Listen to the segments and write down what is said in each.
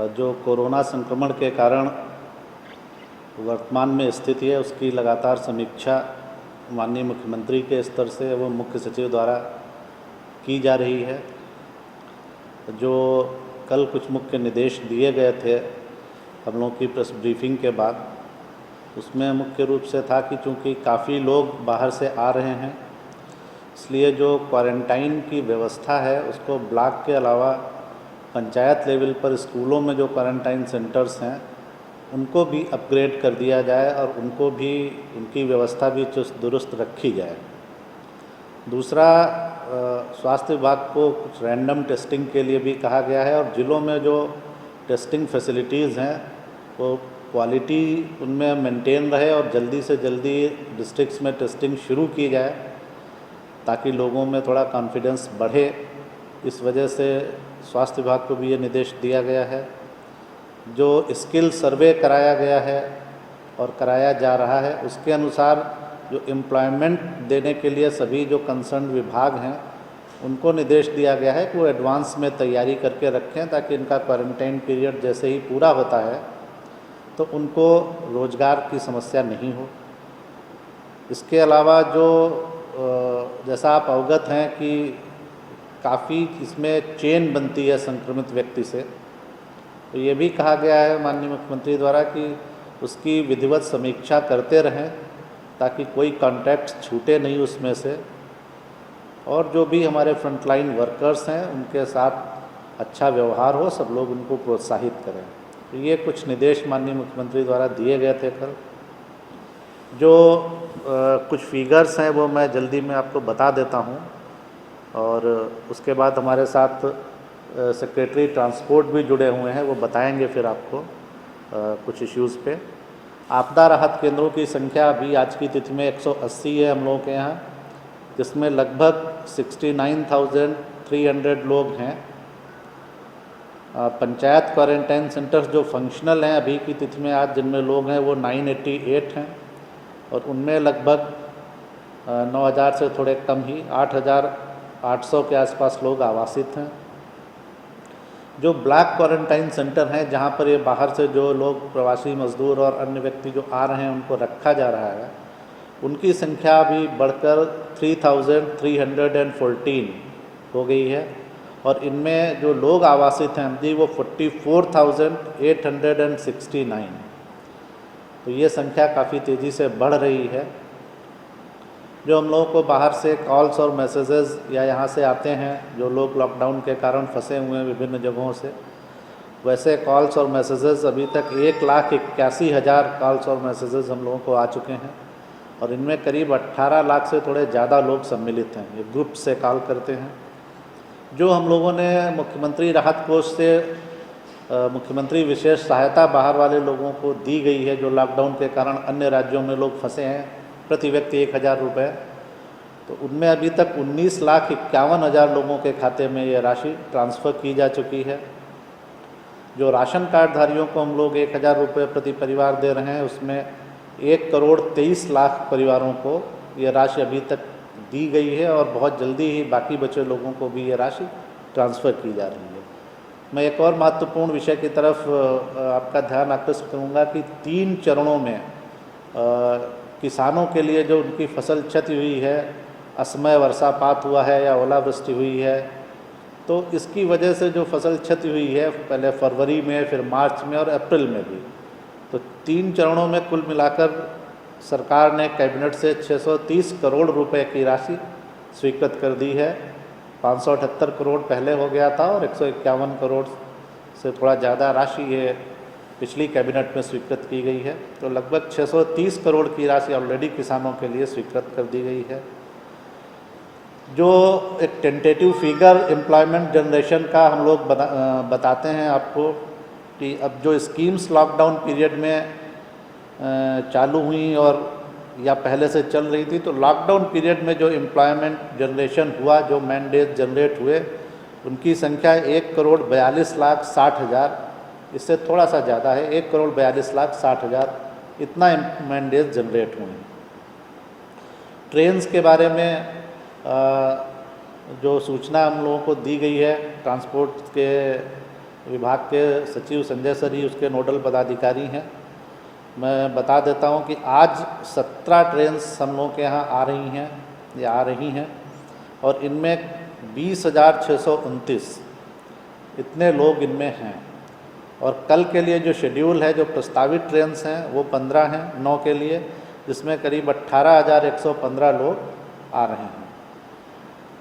जो कोरोना संक्रमण के कारण वर्तमान में स्थिति है उसकी लगातार समीक्षा माननीय मुख्यमंत्री के स्तर से एवं मुख्य सचिव द्वारा की जा रही है। जो कल कुछ मुख्य निर्देश दिए गए थे हम लोगों की प्रेस ब्रीफिंग के बाद, उसमें मुख्य रूप से था कि चूँकि काफ़ी लोग बाहर से आ रहे हैं, इसलिए जो क्वारंटाइन की व्यवस्था है उसको ब्लॉक के अलावा पंचायत लेवल पर स्कूलों में जो क्वारंटाइन सेंटर्स हैं उनको भी अपग्रेड कर दिया जाए और उनको भी उनकी व्यवस्था भी चुस्त दुरुस्त रखी जाए। दूसरा, स्वास्थ्य विभाग को कुछ रैंडम टेस्टिंग के लिए भी कहा गया है और ज़िलों में जो टेस्टिंग फैसिलिटीज़ हैं वो क्वालिटी उनमें मेंटेन रहे और जल्दी से जल्दी डिस्ट्रिक्ट्स में टेस्टिंग शुरू की जाए ताकि लोगों में थोड़ा कॉन्फिडेंस बढ़े। इस वजह से स्वास्थ्य विभाग को भी ये निर्देश दिया गया है। जो स्किल सर्वे कराया गया है और कराया जा रहा है उसके अनुसार जो एम्प्लॉयमेंट देने के लिए सभी जो कंसर्न विभाग हैं उनको निर्देश दिया गया है कि वो एडवांस में तैयारी करके रखें ताकि इनका क्वारंटाइन पीरियड जैसे ही पूरा होता है तो उनको रोज़गार की समस्या नहीं हो। इसके अलावा जो जैसा आप अवगत हैं कि काफ़ी इसमें चेन बनती है संक्रमित व्यक्ति से, तो ये भी कहा गया है माननीय मुख्यमंत्री द्वारा कि उसकी विधिवत समीक्षा करते रहें ताकि कोई कॉन्टैक्ट छूटे नहीं उसमें से, और जो भी हमारे फ्रंटलाइन वर्कर्स हैं उनके साथ अच्छा व्यवहार हो, सब लोग उनको प्रोत्साहित करें। तो ये कुछ निर्देश माननीय मुख्यमंत्री द्वारा दिए गए थे कल। जो कुछ फिगर्स हैं वो मैं जल्दी में आपको बता देता हूँ और उसके बाद हमारे साथ सेक्रेटरी ट्रांसपोर्ट भी जुड़े हुए हैं, वो बताएंगे फिर आपको कुछ इश्यूज़ पे। आपदा राहत केंद्रों की संख्या अभी आज की तिथि में 180 है हम लोगों के यहाँ, जिसमें लगभग 69,300 लोग हैं। पंचायत क्वारंटाइन सेंटर्स जो फंक्शनल हैं अभी की तिथि में आज जिनमें लोग हैं वो 988 हैं और उनमें लगभग 9,000 से थोड़े कम ही 8,800 के आसपास लोग आवासित हैं। जो ब्लॉक क्वारंटाइन सेंटर हैं जहां पर ये बाहर से जो लोग प्रवासी मजदूर और अन्य व्यक्ति जो आ रहे हैं उनको रखा जा रहा है, उनकी संख्या अभी बढ़कर 3,314 हो गई है और इनमें जो लोग आवासित हैं जी वो 44,869। तो ये संख्या काफ़ी तेज़ी से बढ़ रही है। जो हम लोगों को बाहर से कॉल्स और मैसेजेस या यहाँ से आते हैं, जो लोग लॉकडाउन के कारण फंसे हुए हैं विभिन्न जगहों से, वैसे कॉल्स और मैसेजेस अभी तक 1,81,000 कॉल्स और मैसेजेस हम लोगों को आ चुके हैं और इनमें करीब 18 लाख से थोड़े ज़्यादा लोग सम्मिलित हैं, ये ग्रुप से कॉल करते हैं। जो हम लोगों ने मुख्यमंत्री राहत कोष से मुख्यमंत्री विशेष सहायता बाहर वाले लोगों को दी गई है, जो लॉकडाउन के कारण अन्य राज्यों में लोग फंसे हैं, प्रति व्यक्ति 1,000 रुपये, तो उनमें अभी तक 19,51,000 लोगों के खाते में ये राशि ट्रांसफ़र की जा चुकी है। जो राशन कार्डधारियों को हम लोग 1,000 रुपये प्रति परिवार दे रहे हैं, उसमें 1,23,00,000 परिवारों को ये राशि अभी तक दी गई है और बहुत जल्दी ही बाकी बचे लोगों को भी ये राशि ट्रांसफ़र की जा रही है। मैं एक और महत्वपूर्ण विषय की तरफ आपका ध्यान आकृष्ट करूँगा कि 3 चरणों में किसानों के लिए जो उनकी फसल क्षति हुई है, असमय वर्षापात हुआ है या ओलावृष्टि हुई है, तो इसकी वजह से जो फसल क्षति हुई है पहले फरवरी में, फिर मार्च में और अप्रैल में भी, तो 3 चरणों में कुल मिलाकर सरकार ने कैबिनेट से 630 करोड़ रुपए की राशि स्वीकृत कर दी है। 578 करोड़ पहले हो गया था और 151 करोड़ से थोड़ा ज़्यादा राशि ये पिछली कैबिनेट में स्वीकृत की गई है। तो लगभग 630 करोड़ की राशि ऑलरेडी किसानों के लिए स्वीकृत कर दी गई है। जो एक टेंटेटिव फिगर एम्प्लॉयमेंट जनरेशन का हम लोग बताते हैं आपको कि अब जो स्कीम्स लॉकडाउन पीरियड में चालू हुई और या पहले से चल रही थी, तो लॉकडाउन पीरियड में जो एम्प्लॉयमेंट जनरेशन हुआ, जो मैंडेट जनरेट हुए, उनकी संख्या 1,42,60,000, इससे थोड़ा सा ज़्यादा है, 1,42,60,000 इतना मैंडेट जनरेट हुए। ट्रेन्स के बारे में जो सूचना हम लोगों को दी गई है ट्रांसपोर्ट के विभाग के सचिव संजय सर ही उसके नोडल पदाधिकारी हैं। मैं बता देता हूं कि आज 17 ट्रेन्स हम लोगों के यहाँ आ रही हैं और इनमें 20,629 इतने लोग इनमें हैं। और कल के लिए जो शेड्यूल है, जो प्रस्तावित ट्रेन्स हैं वो 15 हैं 9 के लिए, जिसमें करीब 18,115 लोग आ रहे हैं।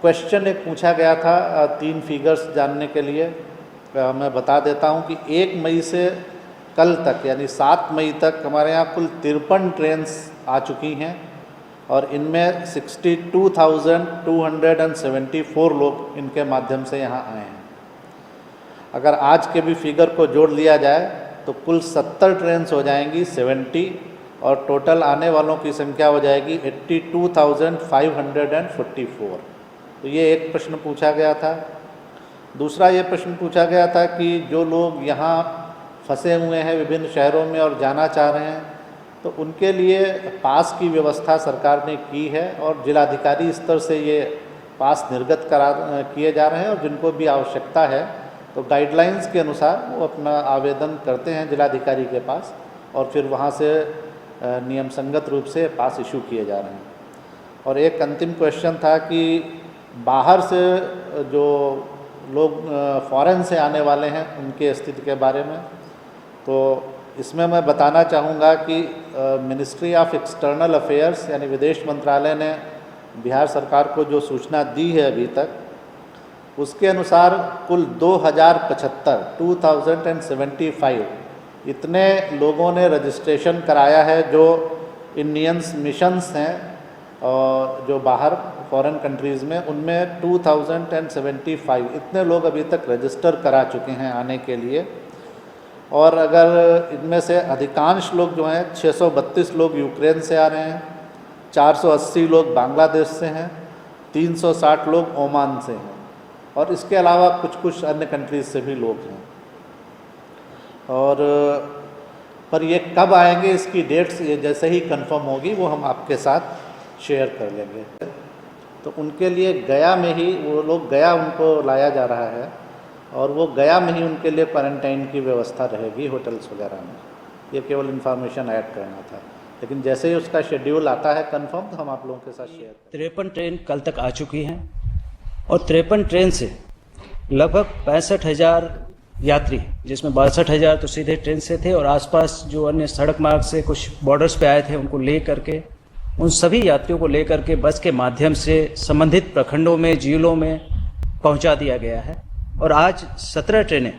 क्वेश्चन एक पूछा गया था 3 फिगर्स जानने के लिए। मैं बता देता हूं कि 1 मई से कल तक यानी 7 मई तक हमारे यहाँ कुल 53 ट्रेन्स आ चुकी हैं और इनमें 62,274 लोग इनके माध्यम से यहाँ आए हैं। अगर आज के भी फिगर को जोड़ लिया जाए तो कुल 70 ट्रेन्स हो जाएंगी 70 और टोटल आने वालों की संख्या हो जाएगी 82,544। तो ये एक प्रश्न पूछा गया था। दूसरा ये प्रश्न पूछा गया था कि जो लोग यहाँ फंसे हुए हैं विभिन्न शहरों में और जाना चाह रहे हैं तो उनके लिए पास की व्यवस्था सरकार ने की है और जिलाधिकारी स्तर से ये पास निर्गत किए जा रहे हैं और जिनको भी आवश्यकता है तो गाइडलाइंस के अनुसार वो अपना आवेदन करते हैं जिलाधिकारी के पास और फिर वहाँ से नियम संगत रूप से पास इशू किए जा रहे हैं। और एक अंतिम क्वेश्चन था कि बाहर से जो लोग फॉरेन से आने वाले हैं उनके स्थिति के बारे में, तो इसमें मैं बताना चाहूँगा कि मिनिस्ट्री ऑफ एक्सटर्नल अफेयर्स यानी विदेश मंत्रालय ने बिहार सरकार को जो सूचना दी है अभी तक, उसके अनुसार कुल 2,75 इतने लोगों ने रजिस्ट्रेशन कराया है जो इंडियंस मिशंस हैं और जो बाहर फॉरेन कंट्रीज़ में, उनमें 2,075 इतने लोग अभी तक रजिस्टर करा चुके हैं आने के लिए। और अगर इनमें से अधिकांश लोग जो हैं 632 लोग यूक्रेन से आ रहे हैं, 480 लोग बांग्लादेश से हैं, 360 लोग ओमान से हैं और इसके अलावा कुछ अन्य कंट्रीज़ से भी लोग हैं। और पर ये कब आएंगे इसकी डेट्स ये जैसे ही कंफर्म होगी वो हम आपके साथ शेयर कर लेंगे। तो उनके लिए गया में ही वो लोग गया उनको लाया जा रहा है और वो गया में ही उनके लिए क्वारंटाइन की व्यवस्था रहेगी होटल्स वगैरह में। ये केवल इन्फॉर्मेशन ऐड करना था, लेकिन जैसे ही उसका शेड्यूल आता है कंफर्म तो हम आप लोगों के साथ शेयर करेंगे। 53 ट्रेन कल तक आ चुकी हैं और 53 ट्रेन से लगभग 65,000 यात्री, जिसमें 62,000 तो सीधे ट्रेन से थे और आसपास जो अन्य सड़क मार्ग से कुछ बॉर्डर्स पे आए थे उनको ले करके, उन सभी यात्रियों को लेकर के बस के माध्यम से संबंधित प्रखंडों में, जिलों में पहुंचा दिया गया है। और आज 17 ट्रेनें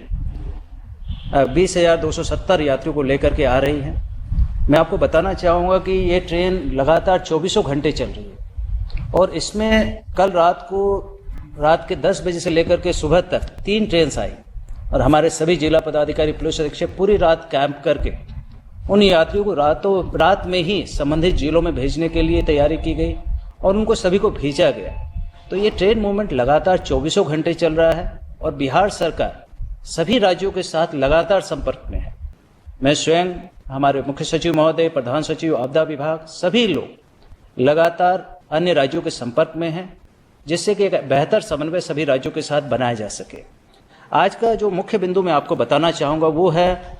20,270 यात्रियों को लेकर के आ रही हैं। मैं आपको बताना चाहूँगा कि ये ट्रेन लगातार 24 घंटे चल रही है और इसमें कल रात के 10 बजे से लेकर के सुबह तक 3 ट्रेन आई और हमारे सभी जिला पदाधिकारी, पुलिस अधीक्षक पूरी रात कैंप करके उन यात्रियों को रात में ही संबंधित जिलों में भेजने के लिए तैयारी की गई और उनको सभी को भेजा गया। तो ये ट्रेन मूवमेंट लगातार 24 घंटे चल रहा है और बिहार सरकार सभी राज्यों के साथ लगातार संपर्क में है। मैं स्वयं, हमारे मुख्य सचिव महोदय, प्रधान सचिव आपदा विभाग, सभी लोग लगातार अन्य राज्यों के संपर्क में हैं, जिससे कि एक बेहतर समन्वय सभी राज्यों के साथ बनाया जा सके। आज का जो मुख्य बिंदु मैं आपको बताना चाहूँगा वो है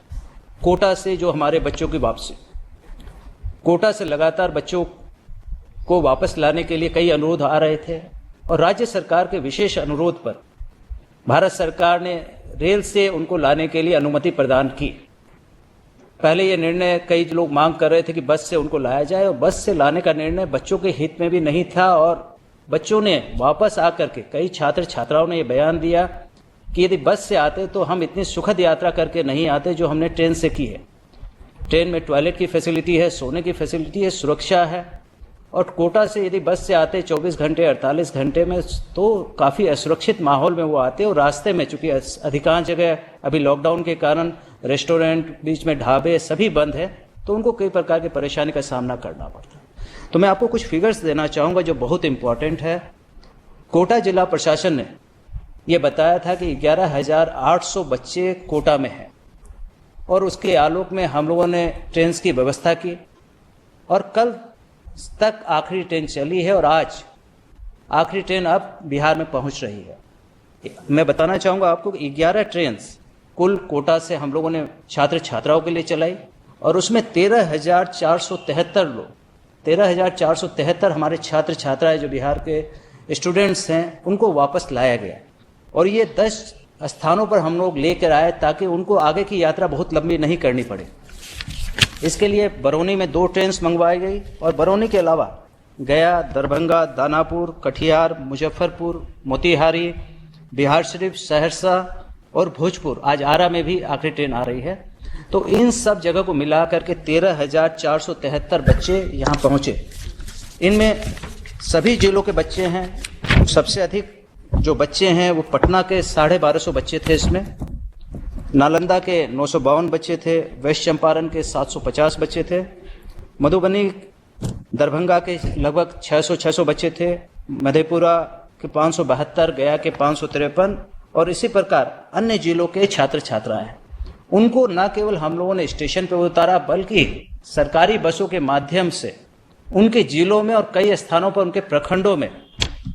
कोटा से जो हमारे बच्चों की वापसी। कोटा से लगातार बच्चों को वापस लाने के लिए कई अनुरोध आ रहे थे और राज्य सरकार के विशेष अनुरोध पर भारत सरकार ने रेल से उनको लाने के लिए अनुमति प्रदान की। पहले ये निर्णय कई लोग मांग कर रहे थे कि बस से उनको लाया जाए और बस से लाने का निर्णय बच्चों के हित में भी नहीं था और बच्चों ने वापस आकर के, कई छात्र छात्राओं ने ये बयान दिया कि यदि बस से आते तो हम इतनी सुखद यात्रा करके नहीं आते जो हमने ट्रेन से की है। ट्रेन में टॉयलेट की फैसिलिटी है, सोने की फैसिलिटी है, सुरक्षा है और कोटा से यदि बस से आते 24 घंटे 48 घंटे में तो काफ़ी असुरक्षित माहौल में वो आते और रास्ते में, चूंकि अधिकांश जगह अभी लॉकडाउन के कारण रेस्टोरेंट, बीच में ढाबे सभी बंद है, तो उनको कई प्रकार की परेशानी का सामना करना पड़ता। तो मैं आपको कुछ फिगर्स देना चाहूँगा जो बहुत इंपॉर्टेंट है। कोटा जिला प्रशासन ने ये बताया था कि 11,800 बच्चे कोटा में हैं और उसके आलोक में हम लोगों ने ट्रेन की व्यवस्था की और कल तक आखिरी ट्रेन चली है और आज आखिरी ट्रेन अब बिहार में पहुंच रही है। मैं बताना चाहूँगा आपको कि 11 ट्रेन कुल कोटा से हम लोगों ने छात्र छात्राओं के लिए चलाई और उसमें 13,473 लोग 13,473 हमारे छात्र छात्राएं जो बिहार के स्टूडेंट्स हैं उनको वापस लाया गया। और ये 10 स्थानों पर हम लोग लेकर आए ताकि उनको आगे की यात्रा बहुत लंबी नहीं करनी पड़े। इसके लिए बरौनी में 2 ट्रेन मंगवाई गई और बरौनी के अलावा गया, दरभंगा, दानापुर, कटिहार, मुजफ्फरपुर, मोतिहारी, बिहार शरीफ, सहरसा और भोजपुर, आज आरा में भी आखिरी ट्रेन आ रही है। तो इन सब जगह को मिला करके 13,473 बच्चे यहाँ पहुँचे। इनमें सभी जिलों के बच्चे हैं। सबसे अधिक जो बच्चे हैं वो पटना के 1250 बच्चे थे, इसमें नालंदा के 952 बच्चे थे, वेस्ट चंपारण के 750 बच्चे थे, मधुबनी दरभंगा के लगभग 600 बच्चे थे, मधेपुरा के 572, गया के 553 और इसी प्रकार अन्य जिलों के छात्र छात्राएं। उनको न केवल हम लोगों ने स्टेशन पर उतारा बल्कि सरकारी बसों के माध्यम से उनके जिलों में और कई स्थानों पर उनके प्रखंडों में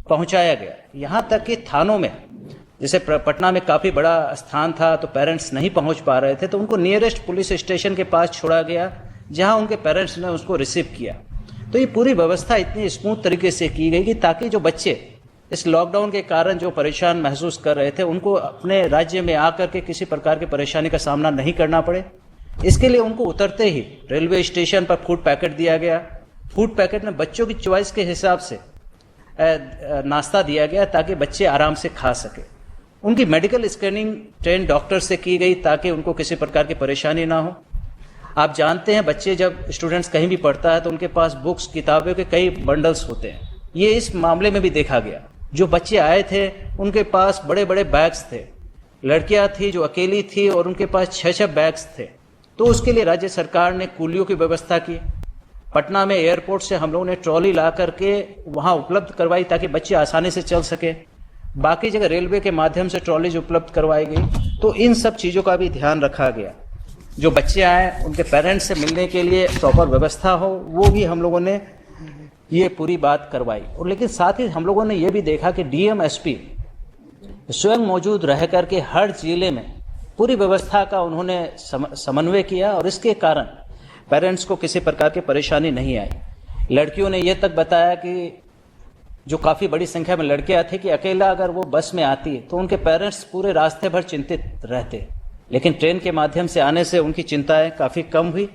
पहुंचाया गया। यहाँ तक कि थानों में, जैसे पटना में काफ़ी बड़ा स्थान था तो पेरेंट्स नहीं पहुंच पा रहे थे तो उनको नियरेस्ट पुलिस स्टेशन के पास छोड़ा गया जहां उनके पेरेंट्स ने उसको रिसीव किया। तो ये पूरी व्यवस्था इतनी स्मूथ तरीके से की गई कि ताकि जो बच्चे इस लॉकडाउन के कारण जो परेशान महसूस कर रहे थे उनको अपने राज्य में आकर के किसी प्रकार की परेशानी का सामना नहीं करना पड़े। इसके लिए उनको उतरते ही रेलवे स्टेशन पर फूड पैकेट दिया गया। फूड पैकेट में बच्चों की चॉइस के हिसाब से नाश्ता दिया गया ताकि बच्चे आराम से खा सके। उनकी मेडिकल स्क्रीनिंग ट्रेन डॉक्टर से की गई ताकि उनको किसी प्रकार की परेशानी ना हो। आप जानते हैं बच्चे जब स्टूडेंट्स कहीं भी पढ़ता है तो उनके पास बुक्स किताबों के कई बंडल्स होते हैं। ये इस मामले में भी देखा गया। जो बच्चे आए थे उनके पास बड़े बड़े बैग्स थे। लड़कियां थी जो अकेली थी और उनके पास 6 बैग्स थे। तो उसके लिए राज्य सरकार ने कूलियों की व्यवस्था की। पटना में एयरपोर्ट से हम लोगों ने ट्रॉली ला करके वहां उपलब्ध करवाई ताकि बच्चे आसानी से चल सके। बाकी जगह रेलवे के माध्यम से ट्रॉलीज उपलब्ध करवाई गई। तो इन सब चीज़ों का भी ध्यान रखा गया। जो बच्चे आए उनके पेरेंट्स से मिलने के लिए प्रॉपर व्यवस्था हो वो भी हम लोगों ने ये पूरी बात करवाई। और लेकिन साथ ही हम लोगों ने ये भी देखा कि डीएम एसपी स्वयं मौजूद रह करके हर जिले में पूरी व्यवस्था का उन्होंने समन्वय किया और इसके कारण पेरेंट्स को किसी प्रकार की परेशानी नहीं आई। लड़कियों ने ये तक बताया कि जो काफ़ी बड़ी संख्या में लड़कियां थी कि अकेला अगर वो बस में आती तो उनके पेरेंट्स पूरे रास्ते भर चिंतित रहते, लेकिन ट्रेन के माध्यम से आने से उनकी चिंताएं काफ़ी कम हुई।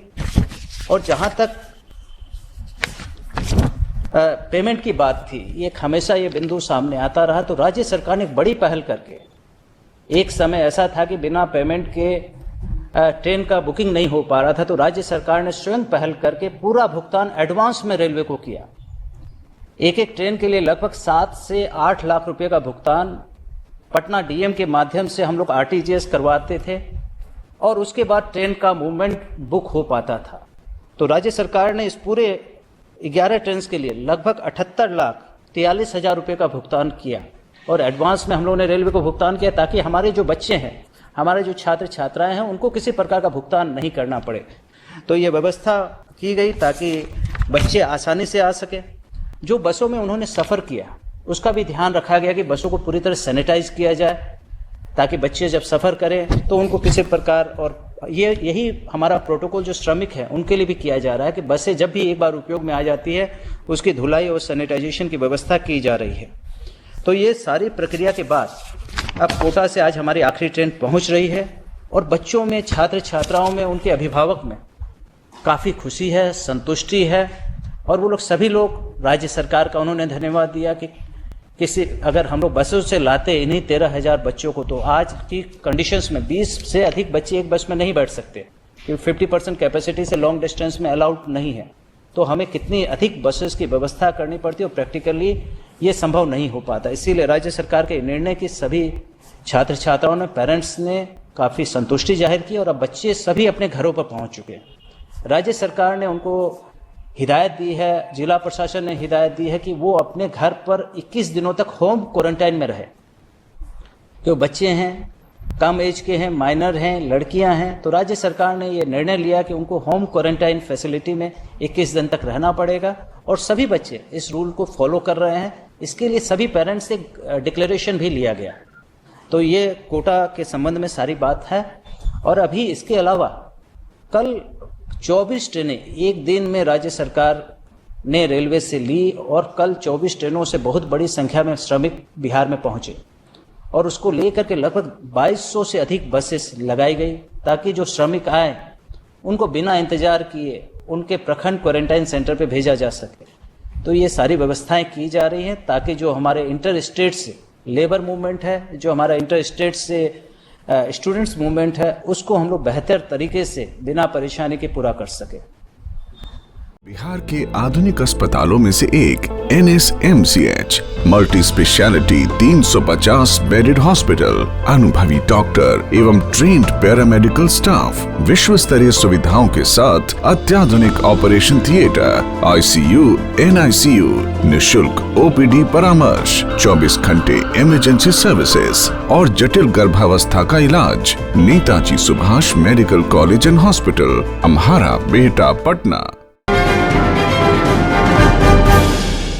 और जहां तक पेमेंट की बात थी, ये हमेशा ये बिंदु सामने आता रहा। तो राज्य सरकार ने एक बड़ी पहल करके, एक समय ऐसा था कि बिना पेमेंट के ट्रेन का बुकिंग नहीं हो पा रहा था, तो राज्य सरकार ने स्वयं पहल करके पूरा भुगतान एडवांस में रेलवे को किया। एक एक ट्रेन के लिए लगभग 7 से 8 लाख रुपए का भुगतान पटना डीएम के माध्यम से हम लोग आरटीजीएस करवाते थे और उसके बाद ट्रेन का मूवमेंट बुक हो पाता था। तो राज्य सरकार ने इस पूरे 11 ट्रेन के लिए लगभग 78,43,000 रुपये का भुगतान किया और एडवांस में हम लोगों ने रेलवे को भुगतान किया ताकि हमारे जो बच्चे हैं, हमारे जो छात्र छात्राएं हैं, उनको किसी प्रकार का भुगतान नहीं करना पड़े। तो ये व्यवस्था की गई ताकि बच्चे आसानी से आ सके। जो बसों में उन्होंने सफ़र किया उसका भी ध्यान रखा गया कि बसों को पूरी तरह सैनिटाइज किया जाए ताकि बच्चे जब सफ़र करें तो उनको किसी प्रकार, और यही हमारा प्रोटोकॉल जो श्रमिक है उनके लिए भी किया जा रहा है कि बसें जब भी एक बार उपयोग में आ जाती है उसकी धुलाई और सैनिटाइजेशन की व्यवस्था की जा रही है। तो ये सारी प्रक्रिया के बाद अब कोटा से आज हमारी आखिरी ट्रेन पहुंच रही है और बच्चों में, छात्र छात्राओं में, उनके अभिभावक में काफ़ी खुशी है, संतुष्टि है और वो लोग सभी लोग राज्य सरकार का उन्होंने धन्यवाद दिया कि अगर हम लोग बसों से लाते इन्हीं 13,000 बच्चों को तो आज की कंडीशंस में 20 से अधिक बच्चे एक बस में नहीं बैठ सकते क्योंकि 50% कैपेसिटी से लॉन्ग डिस्टेंस में अलाउड नहीं है। तो हमें कितनी अधिक बसेस की व्यवस्था करनी पड़ती है और प्रैक्टिकली ये संभव नहीं हो पाता। इसीलिए राज्य सरकार के निर्णय की सभी छात्र छात्राओं ने, पेरेंट्स ने काफ़ी संतुष्टि जाहिर की और अब बच्चे सभी अपने घरों पर पहुँच चुके हैं। राज्य सरकार ने उनको हिदायत दी है, जिला प्रशासन ने हिदायत दी है कि वो अपने घर पर 21 दिनों तक होम क्वारंटाइन में रहे। जो बच्चे हैं, कम एज के हैं, माइनर हैं, लड़कियां हैं, तो राज्य सरकार ने ये निर्णय लिया कि उनको होम क्वारंटाइन फैसिलिटी में 21 दिन तक रहना पड़ेगा और सभी बच्चे इस रूल को फॉलो कर रहे हैं। इसके लिए सभी पेरेंट्स से डिक्लेरेशन भी लिया गया। तो ये कोटा के संबंध में सारी बात है। और अभी इसके अलावा कल 24 ट्रेनें एक दिन में राज्य सरकार ने रेलवे से ली और कल 24 ट्रेनों से बहुत बड़ी संख्या में श्रमिक बिहार में पहुंचे और उसको लेकर के लगभग 2200 से अधिक बसेस लगाई गई ताकि जो श्रमिक आए उनको बिना इंतजार किए उनके प्रखंड क्वारंटाइन सेंटर पे भेजा जा सके। तो ये सारी व्यवस्थाएं की जा रही हैं ताकि जो हमारे इंटर स्टेट से लेबर मूवमेंट है, जो हमारा इंटर स्टेट से स्टूडेंट्स मूवमेंट है, उसको हम लोग बेहतर तरीके से बिना परेशानी के पूरा कर सके। बिहार के आधुनिक अस्पतालों में से एक NSMCH multi speciality 350 bedded hospital, अनुभवी डॉक्टर एवं ट्रेन्ड पैरामेडिकल स्टाफ, विश्व स्तरीय सुविधाओं के साथ अत्याधुनिक ऑपरेशन थिएटर, ICU, NICU, निशुल्क OPD परामर्श, 24 घंटे इमरजेंसी सर्विसेज और जटिल गर्भावस्था का इलाज। Netaji Subhash medical college and hospital, Amhara, Bihta, Patna.